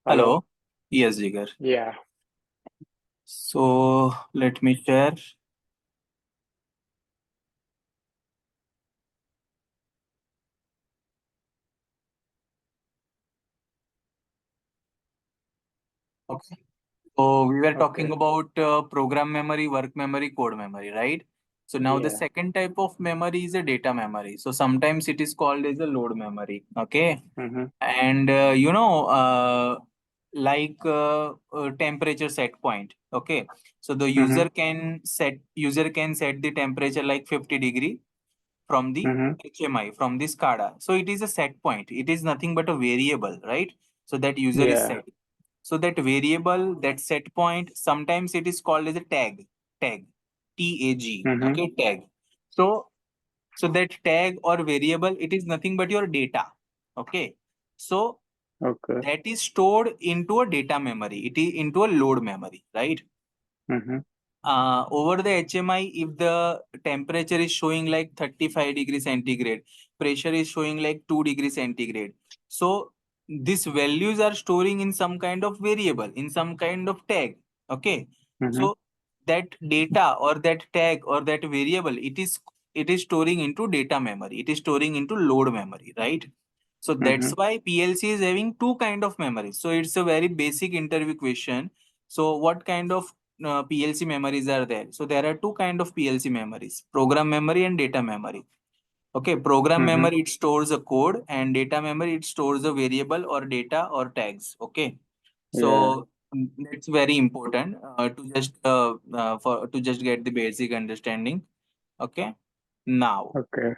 Hello. Hello. Yes, Jigar. Yeah. So let me share. Okay. So we were talking Okay. about program memory, work memory, code memory, right? So now the Yeah. second type of memory is a data memory. So sometimes it is called as a load memory. Okay. Mm-hmm. And like temperature set point. Okay. So the Mm-hmm. user can set the temperature like 50 degree from the Mm-hmm. HMI, from the SCADA. So it is a set point. It is nothing but a variable, right? So that user is Yeah. set. So that variable, that set point, sometimes it is called as a tag, TAG, Mm-hmm. okay, tag. So, so that tag or variable, it is nothing but your data, okay. So Okay. that is stored into a data memory. It is into a load memory, right? Mm-hmm. Over the HMI, if the temperature is showing like 35 degrees centigrade, pressure is showing like 2 degrees centigrade. So these values are storing in some kind of variable, in some kind of tag. Okay. Mm-hmm. So that data or that tag or that variable, it is storing into data memory. It is storing into load memory, right? So that's Mm-hmm. why PLC is having two kind of memories. So it's a very basic interview question. So what kind of PLC memories are there? So there are two kind of PLC memories: program memory and data memory. Okay, program Mm-hmm. memory, it stores a code, and data memory, it stores a variable or data or tags. Okay, Yeah. so that's very important to just get the basic understanding. Okay, now Okay.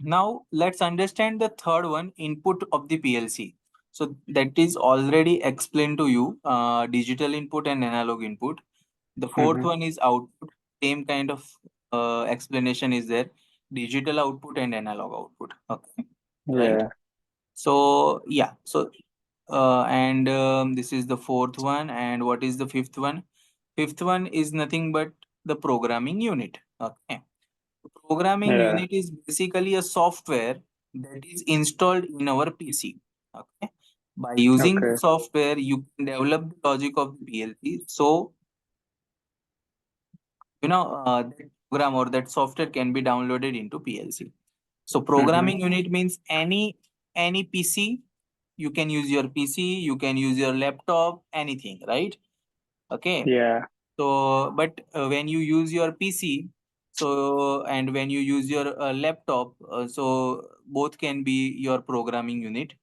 now let's understand the third one, input of the PLC. So that is already explained to you, digital input and analog input. The fourth Mm-hmm. one is output. Same kind of explanation is there. Digital output and analog output. Okay, right? Yeah. So yeah. So and this is the fourth one. And what is the fifth one? Fifth one is nothing but the programming unit. Okay. Programming Yeah. unit is basically a software that is installed in our PC. Okay. By using the Okay. software, you can develop the logic of the PLC. So that program or that software can be downloaded into PLC. So Mm-hmm. programming unit means any PC. You can use your PC, you can use your laptop, anything, right? Okay. Yeah. So but when you use your PC, so and when you use your laptop, so both can be your programming unit.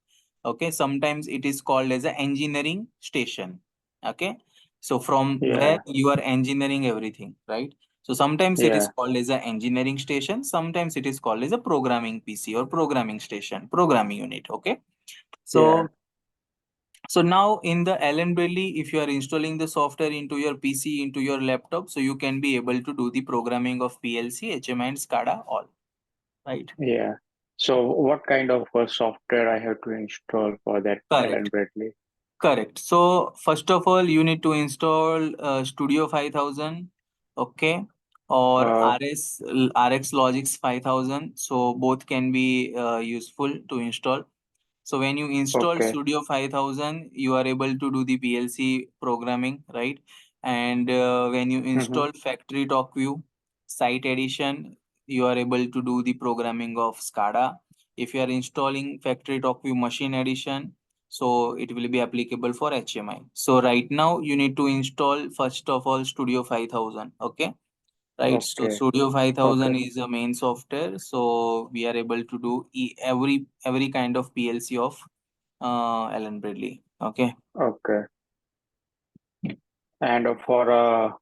Okay, sometimes it is called as an engineering station. Okay, so from where Yeah. you are engineering everything, right? So sometimes it is Yeah. called as an engineering station, sometimes it is called as a programming PC or programming station, programming unit. Okay, Yeah. so so now in the Allen Bradley, if you are installing the software into your PC, into your laptop, so you can be able to do the programming of PLC, HMI, and SCADA all, right? Yeah. So what kind of software I have to install for that Allen Correct. Bradley? Correct. So first of all, you need to install Studio 5000, okay, or Uh. RX Logix 5000. So both can be useful to install. So when you install Okay. Studio 5000, you are able to do the PLC programming, right? And when you Mm-hmm. install Factory Talk View Site Edition, you are able to do the programming of SCADA. If you are installing Factory Talk View Machine Edition, so it will be applicable for HMI. So right now you need to install first of all Studio 5000. Okay, right? So Okay. Studio 5000 Okay. is a main software, so we are able to do every kind of PLC of Allen Bradley. Okay. Okay. And for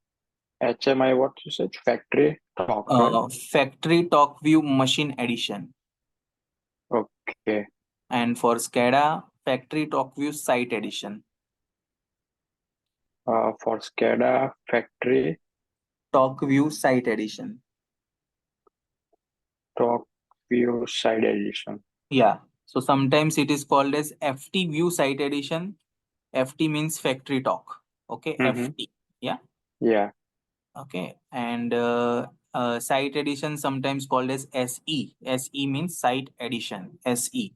HMI, what you said? Factory talk, right? Factory Talk View Machine Edition. Okay. And for SCADA, Factory Talk View Site Edition. For SCADA, factory Talk View Site Edition. talk view side edition. Yeah. So sometimes it is called as FT View Site Edition. FT means Factory Talk. Okay, Mm-hmm. FT. Yeah. Yeah. Okay. And Site Edition sometimes called as SE. SE means Site Edition. SE.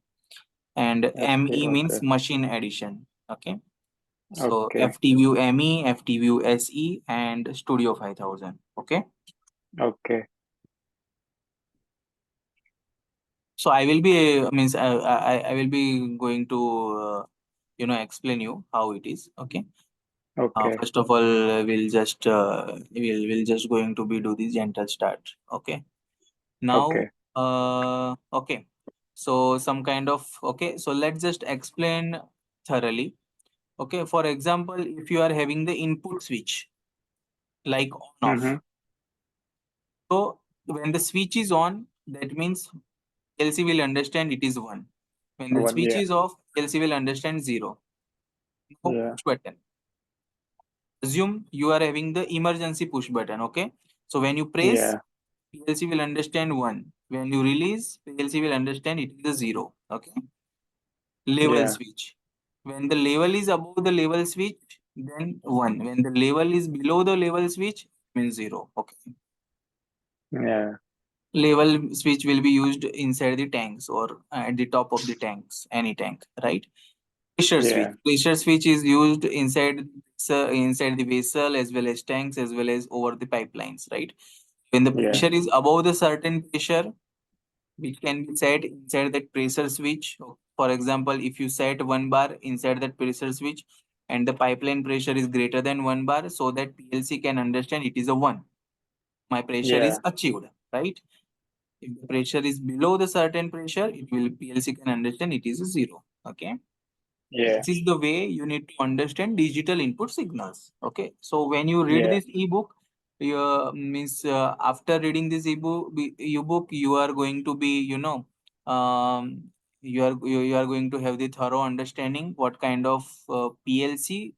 And SE. ME means Okay. Machine Edition. Okay. So Okay. FTView ME, FTView SE, and Studio 5000. Okay. Okay. So I will be means I will be going to explain you how it is. Okay. Okay. First of all, we'll just going to be do the gentle start. Okay. Now, Okay. okay. So some kind of okay. So let's just explain thoroughly. Okay. For example, if you are having the input switch like on off. Mm-hmm. So when the switch is on, that means PLC will understand it is one. When the One. switch Yeah. is off, PLC will understand zero. Now Yeah. push button. Assume you are having the emergency push button. Okay. So when you press, Yeah. PLC will understand one. When you release, PLC will understand it is a zero. Okay. Level Yeah. switch. When the level is above the level switch, then one. When the level is below the level switch, means zero. Okay. Yeah. Level switch will be used inside the tanks or at the top of the tanks, any tank, right? Pressure switch. Yeah. Pressure switch is used inside the vessel as well as tanks as well as over the pipelines, right? When the Yeah. pressure is above the certain pressure, which can be set inside that pressure switch. For example, if you set 1 bar inside that pressure switch and the pipeline pressure is greater than 1 bar, so that PLC can understand it is a one. My pressure is Yeah. achieved, right? If the pressure is below the certain pressure, it will PLC can understand it is a zero. Okay. Yeah. This is the way you need to understand digital input signals. Okay. So when you read Yeah. this ebook, you means after reading this ebook, you are going to be, you are going to have the thorough understanding what kind of PLC,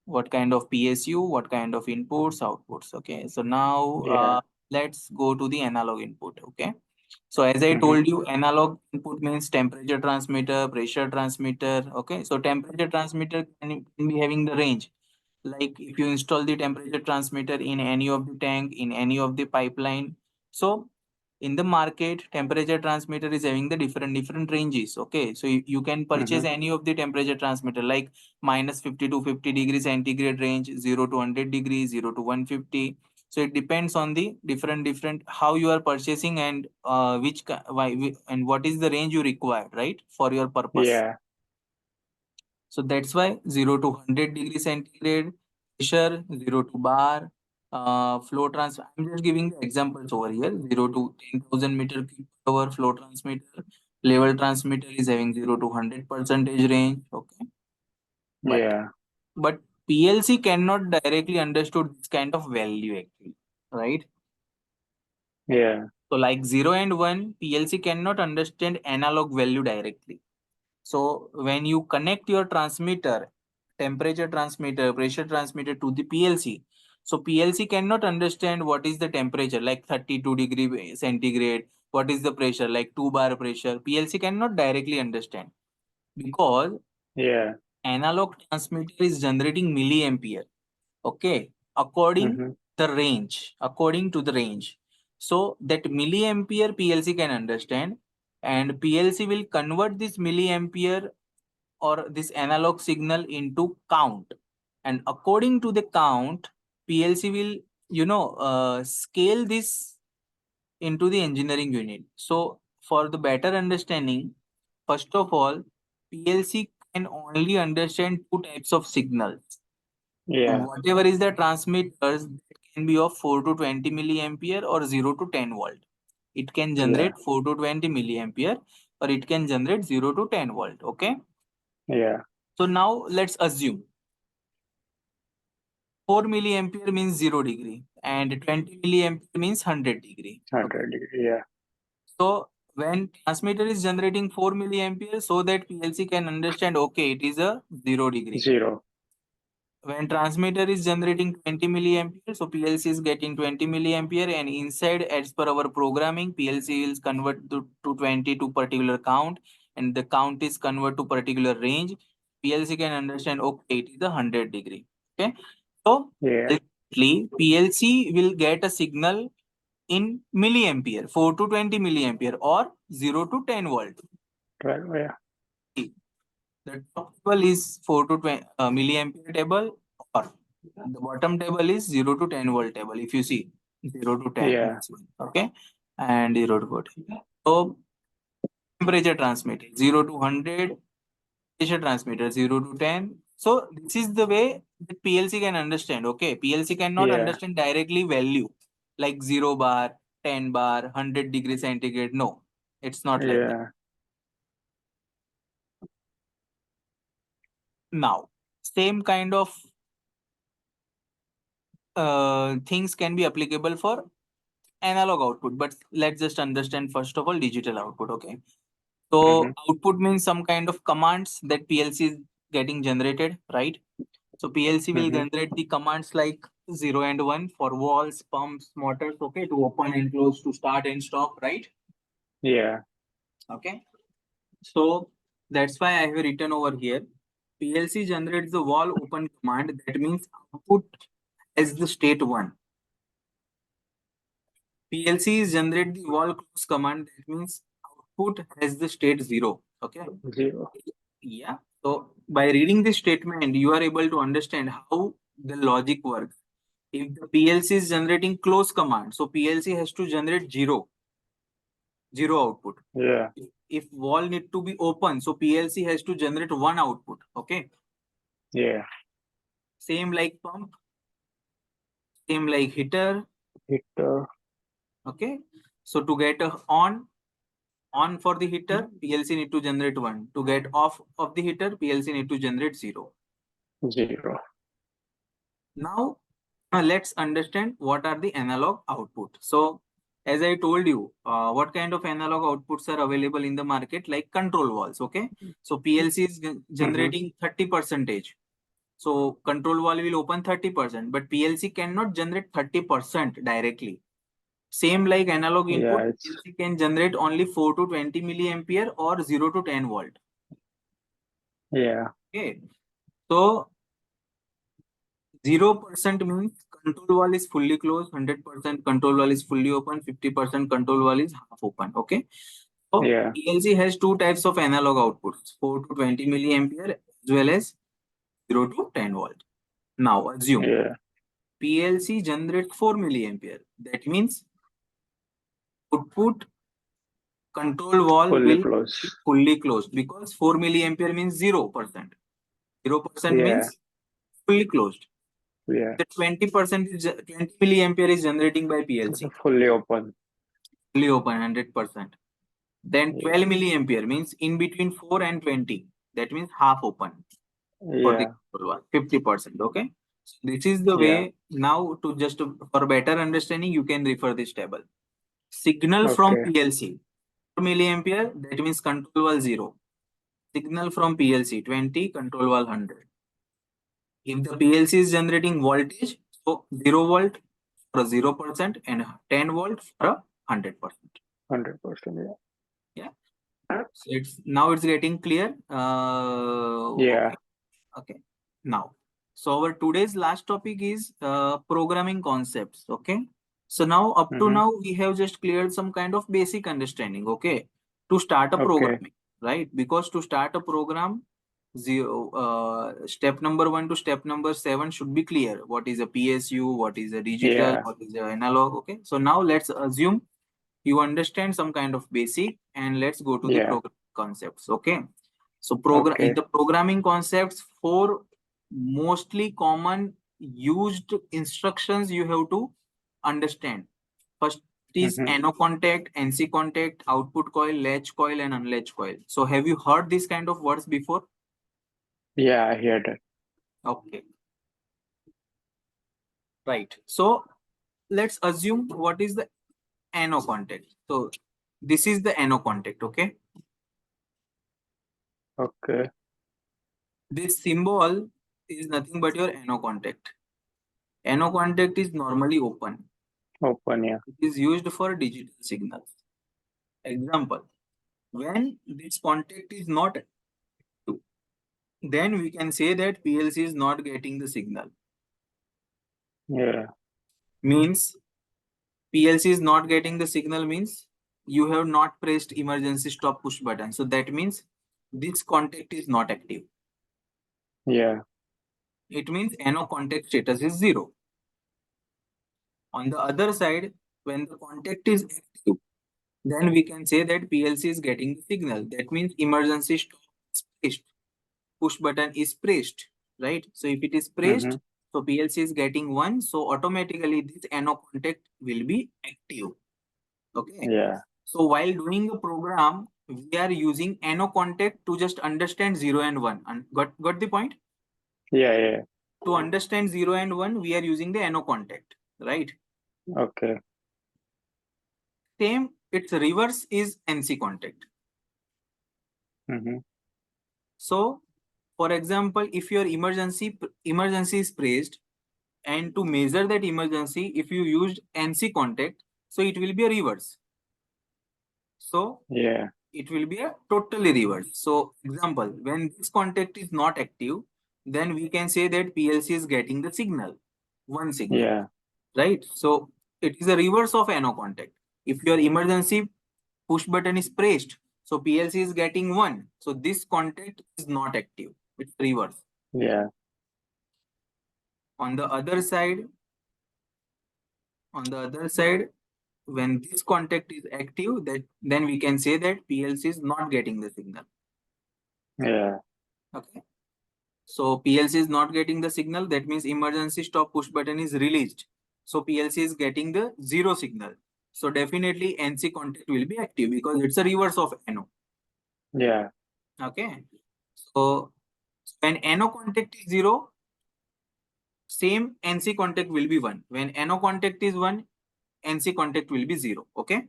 what kind of PSU, what kind of inputs, outputs. Okay. So now Yeah. let's go to the analog input. Okay. So as I Mm-hmm. told you, analog input means temperature transmitter, pressure transmitter. Okay. So temperature transmitter can be having the range. Like if you install the temperature transmitter in any of the tank, in any of the pipeline. So in the market, temperature transmitter is having the different ranges. Okay. So you can Mm-hmm. purchase any of the temperature transmitter like -50 to 50 degrees centigrade range, 0 to 100 degrees, 0 to 150. So it depends on the different how you are purchasing and and what is the range you require, right, for your purpose. Yeah. So that's why 0 to 100 degrees centigrade, pressure, 0 to bar, flow transfer. I'm just giving the examples over here. 0 to 10,000 meter cube per hour flow transmitter. Level transmitter is having 0 to 100 percentage range. Okay. But Yeah. but PLC cannot directly understood this kind of value actually, right? Yeah. So like 0 and 1, PLC cannot understand analog value directly. So when you connect your transmitter, temperature transmitter, pressure transmitter to the PLC, so PLC cannot understand what is the temperature like 32 degree centigrade, what is the pressure like 2 bar pressure. PLC cannot directly understand because Yeah. analog transmitter is generating milliampere. Okay, according Mm-hmm. according to the range. So that milliampere PLC can understand, and PLC will convert this milliampere or this analog signal into count, and according to the count, PLC will scale this into the engineering unit. So for the better understanding, first of all, PLC can only understand two types of signals. Yeah. Whatever is the transmitters, that can be of 4 to 20 milliampere or 0 to 10 volt. It can Yeah. generate 4 to 20 milliampere or it can generate 0 to 10 volt. Okay. Yeah. So now let's assume 4 milliampere means 0 degree and 20 milliampere means 100 degree. Okay. 100 degree. Yeah. So when transmitter is generating 4 milliampere, so that PLC can understand, okay, it is a 0 degree. Zero. When transmitter is generating 20 milliampere, so PLC is getting 20 milliampere, and inside, as per our programming, PLC will convert to 20 to particular count, and the count is convert to particular range. PLC can understand, okay, it is a 100 degree. Okay. So Yeah. ultimately, PLC will get a signal in milliampere, 4 to 20 milliampere or 0 to 10 volt. 12. Yeah. The top table is 4 to 20 milliampere table, or the bottom table is 0 to 10 volt table. If you see 0 to 10, Yeah. this one, okay, and 0 to 40. So temperature transmitter 0 to 100, temperature transmitter 0 to 10. So this is the way that PLC can understand. Okay, PLC cannot Yeah. understand directly value like 0 bar, 10 bar, 100 degree centigrade. No, it's not like that. Yeah. Now, same kind of things can be applicable for analog output, but let's just understand first of all digital output. Okay, Mm-hmm. so output means some kind of commands that PLC is getting generated, right? So PLC will Mm-hmm. generate the commands like 0 and 1 for valves, pumps, motors, okay, to open and close, to start and stop, right? Yeah. Okay, so that's why I have written over here. PLC generates the valve open command, that means output as the state 1. PLC is generate the valve close command, that means output has the state 0. Okay. 0. Yeah. So by reading this statement, you are able to understand how the logic works. If the PLC is generating close command, so PLC has to generate zero output. Yeah. If wall need to be open, so PLC has to generate 1 output. Okay. Yeah. Same like pump, same like heater. It. Okay. So to get a on for the heater, PLC need to generate 1. To get off of the heater, PLC need to generate 0. 0. Now, let's understand what are the analog output. So, as I told you, what kind of analog outputs are available in the market, like control valves. Okay, so PLC is Mm-hmm. generating 30 percentage. So control valve will open 30%, but PLC cannot generate 30% directly. Same like analog Yeah. input, It's. PLC can generate only 4 to 20 milliampere or 0 to 10 volt. Yeah. Okay, so 0% means control wall is fully closed, 100% control wall is fully open, 50% control wall is half open. Okay. So Yeah. PLC has two types of analog outputs, 4 to 20 milliampere as well as 0 to 10 volt. Now assume Yeah. PLC generates 4 milliampere. That means output control wall Fully will close. be fully closed because 4 milliampere means 0%. 0% Yeah. means fully closed. Yeah. The 20% is 20 milliampere is generating by PLC. Fully open. Fully open 100%. Then Yeah. 12 milliampere means in between 4 and 20. That means half open for the Yeah. control one, 50%. Okay. So this is the Yeah. way now to just for better understanding, you can refer this table. Signal from Okay. PLC 4 milliampere, that means control wall 0. Signal from PLC 20, control wall 100. If the PLC is generating voltage, so 0 volt for a 0% and 10 volt for a 100%. 100%. Yeah. Yeah. So it's now it's getting clear. Yeah. Okay. Okay. Now, so our today's last topic is programming concepts. Okay. So now up to Mm-hmm. now we have just cleared some kind of basic understanding. Okay. To start a Okay. programming, right? Because to start a program, step number 1 to step number 7 should be clear. What is a PSU? What is a digital? Yeah. What is a analog? Okay. So now let's assume you understand some kind of basic and let's go to the Yeah. program concepts. Okay. So program in Okay. the programming concepts, four mostly common used instructions you have to understand. First is Mm-hmm. NO contact, NC contact, output coil, latch coil, and unlatch coil. So have you heard this kind of words before? Yeah. I hear that. Okay, right. So let's assume what is the NO contact. So this is the NO contact. Okay. Okay. This symbol is nothing but your NO contact. NO contact is normally open. Open. Yeah. It is used for digital signals. Example, when this contact is not active, then we can say that PLC is not getting the signal. Yeah. Means PLC is not getting the signal means you have not pressed emergency stop push button. So that means this contact is not active. Yeah. It means NO contact status is 0. On the other side, when the contact is active, then we can say that PLC is getting the signal. That means emergency stop is pressed. Push button is pressed, right? So if it is pressed, Mm-hmm. so PLC is getting 1. So automatically this NO contact will be active. Okay. Yeah. So while doing a program, we are using NO contact to just understand 0 and 1. And got the point? Yeah. Yeah. To understand 0 and 1, we are using the NO contact, right? Okay. Same, its reverse is NC contact. Mm-hmm. So, for example, if your emergency is pressed, and to measure that emergency, if you used NC contact, so it will be a reverse. So Yeah. it will be a totally reverse. So example, when this contact is not active, then we can say that PLC is getting the signal, one signal, Yeah. right? So it is a reverse of NO contact. If your emergency push button is pressed, so PLC is getting 1. So this contact is not active. It's reverse. Yeah. On the other side, when this contact is active, that then we can say that PLC is not getting the signal. Yeah. Okay. So PLC is not getting the signal. That means emergency stop push button is released. So PLC is getting the 0 signal. So definitely NC contact will be active because it's a reverse of NO. Yeah. Okay. So when NO contact is 0, same NC contact will be 1. When NO contact is 1, NC contact will be 0. Okay.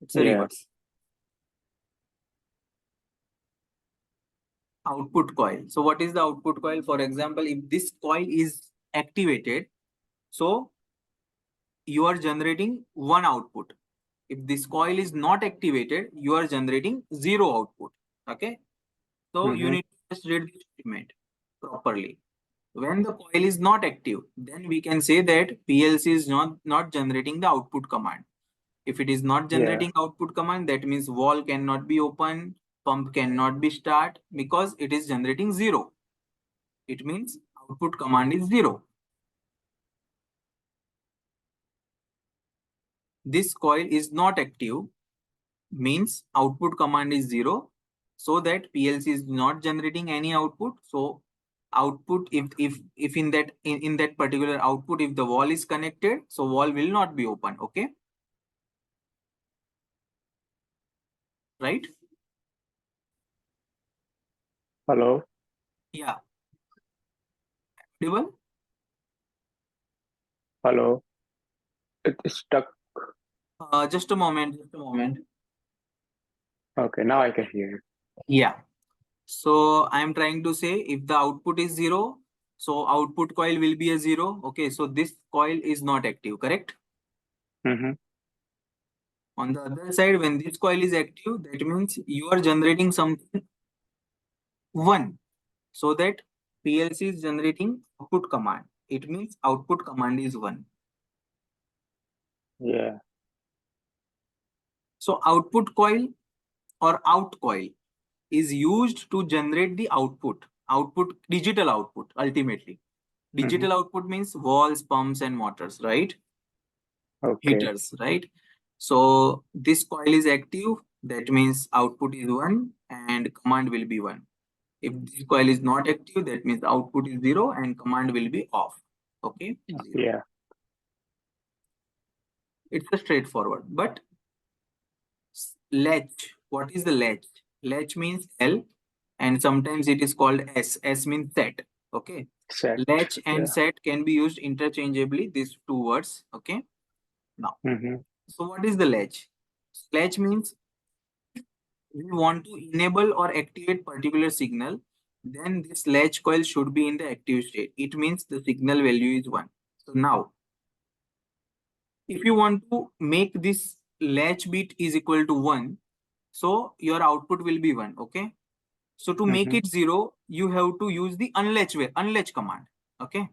It's a Yeah. reverse. Output coil. So what is the output coil? For example, if this coil is activated, so you are generating one output. If this coil is not activated, you are generating 0 output. Okay. So you Mm-hmm. need to just read the statement properly. When the coil is not active, then we can say that PLC is not generating the output command. If it is not Yeah. generating output command, that means valve cannot be open, pump cannot be start because it is generating 0. It means output command is 0. This coil is not active means output command is 0, so that PLC is not generating any output. So output, if in that particular output, if the wall is connected, so wall will not be open. Okay, right? Hello. Yeah. Audible? Hello. It's stuck. Just a moment, just a moment. Okay. Now I can hear you. Yeah. So I am trying to say if the output is 0, so output coil will be a 0. Okay, so this coil is not active, correct? Mm-hmm. On the other side, when this coil is active, that means you are generating something 1, so that PLC is generating output command. It means output command is 1. Yeah. So output coil or out coil is used to generate the output, digital output ultimately. Mm-hmm. Digital output means walls, pumps, and motors, right? Okay. Heaters, right? So this coil is active, that means output is 1 and command will be 1. If this coil is not active, that means output is 0 and command will be off. Okay, 0. Yeah. It's a straightforward. But latch, what is the latch? Latch means L and sometimes it is called S. S means set. Okay. Set. Latch and Yeah. set can be used interchangeably, these two words. Okay. Now, Mm-hmm. so what is the latch? Latch means we want to enable or activate particular signal, then this latch coil should be in the active state. It means the signal value is 1. So now, if you want to make this latch bit is equal to 1, so your output will be 1. Okay. So to make Mm-hmm. it 0, you have to use the unlatch command. Okay.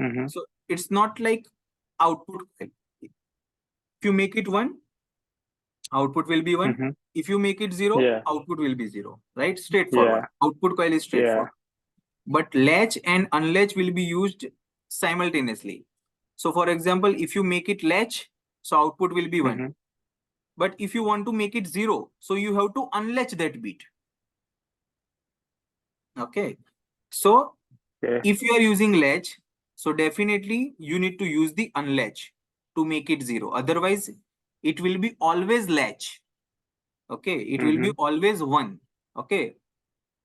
Mm-hmm. So it's not like output coil. If you make it 1, output will be 1. Mm-hmm. If you make it 0, Yeah. output will be 0, right? Straightforward. Yeah. Output coil is Yeah. straightforward. But latch and unlatch will be used simultaneously. So for example, if you make it latch, so output will be 1. Mm-hmm. But if you want to make it 0, so you have to unlatch that bit. Okay. So Okay. if you are using latch, so definitely you need to use the unlatch to make it 0. Otherwise, it will be always latch. Okay. It will be Mm-hmm. always 1. Okay.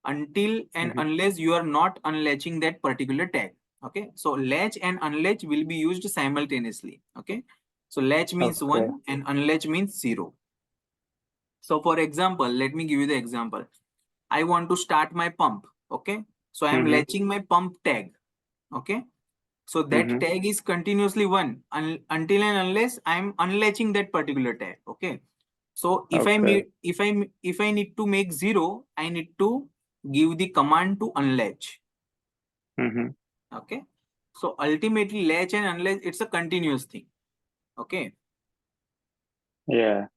Until and Mm-hmm. unless you are not unlatching that particular tag. Okay. So latch and unlatch will be used simultaneously. Okay. So latch means Okay. 1 and unlatch means 0. So for example, let me give you the example. I want to start my pump. Okay. So I am Mm-hmm. latching my pump tag. Okay. So that Mm-hmm. tag is continuously 1 until and unless I am unlatching that particular tag. Okay. So Okay. if I need to make 0, I need to give the command to unlatch. Mm-hmm. Okay. So ultimately latch and unlatch, it's a continuous thing. Okay. Yeah.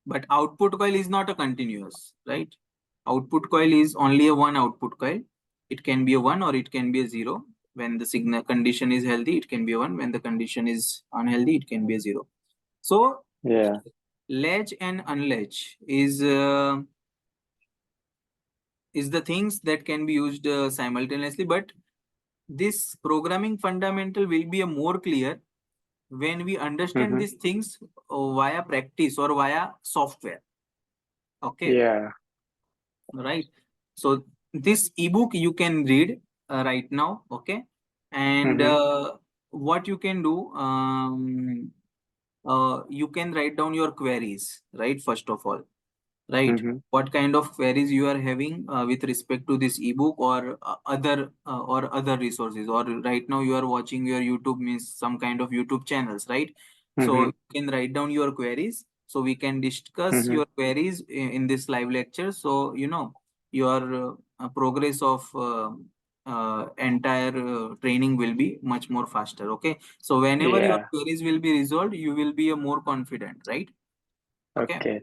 But output coil is not a continuous, right? Output coil is only a one output coil. It can be a 1 or it can be a 0. When the signal condition is healthy, it can be a 1. When the condition is unhealthy, it can be a 0. So Yeah. latch and unlatch is the things that can be used simultaneously. But this programming fundamental will be a more clear when we understand Mm-hmm. these things via practice or via software. Okay. Yeah. Right. So this ebook you can read right now. Okay. And Mm-hmm. what you can do, you can write down your queries, right? First of all, right? Mm-hmm. What kind of queries you are having with respect to this ebook or other resources, or right now you are watching your YouTube, means some kind of YouTube channels, right? So Mm-hmm. you can write down your queries, so we can discuss Mm-hmm. your queries in this live lecture. So your progress of entire training will be much more faster. Okay. So whenever your Yeah. queries will be resolved, you will be a more confident, right? Okay. Okay.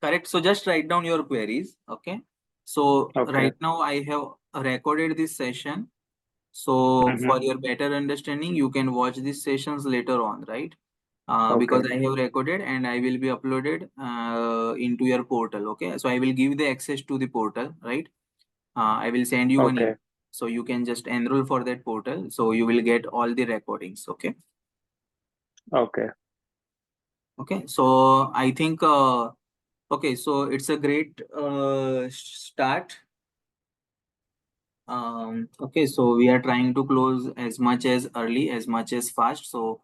Correct. So just write down your queries. Okay. So Okay. right now I have recorded this session. So Mm-hmm. for your better understanding, you can watch these sessions later on, right? Because Okay. I have recorded and I will be uploaded into your portal. Okay. So I will give the access to the portal, right? I will send you an email. Okay. So you can just enroll for that portal. So you will get all the recordings. Okay. Okay. Okay. So I think, okay. So it's a great start. Okay, so we are trying to close as much as early, as much as fast. So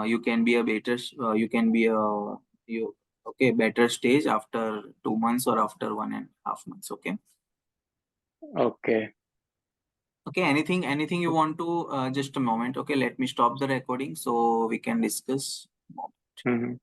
you can be a better, you can be a you okay better stage after 2 months or after 1.5 months. Okay, Okay. okay. Anything you want to? Just a moment. Okay, let me stop the recording so we can discuss. Mm-hmm.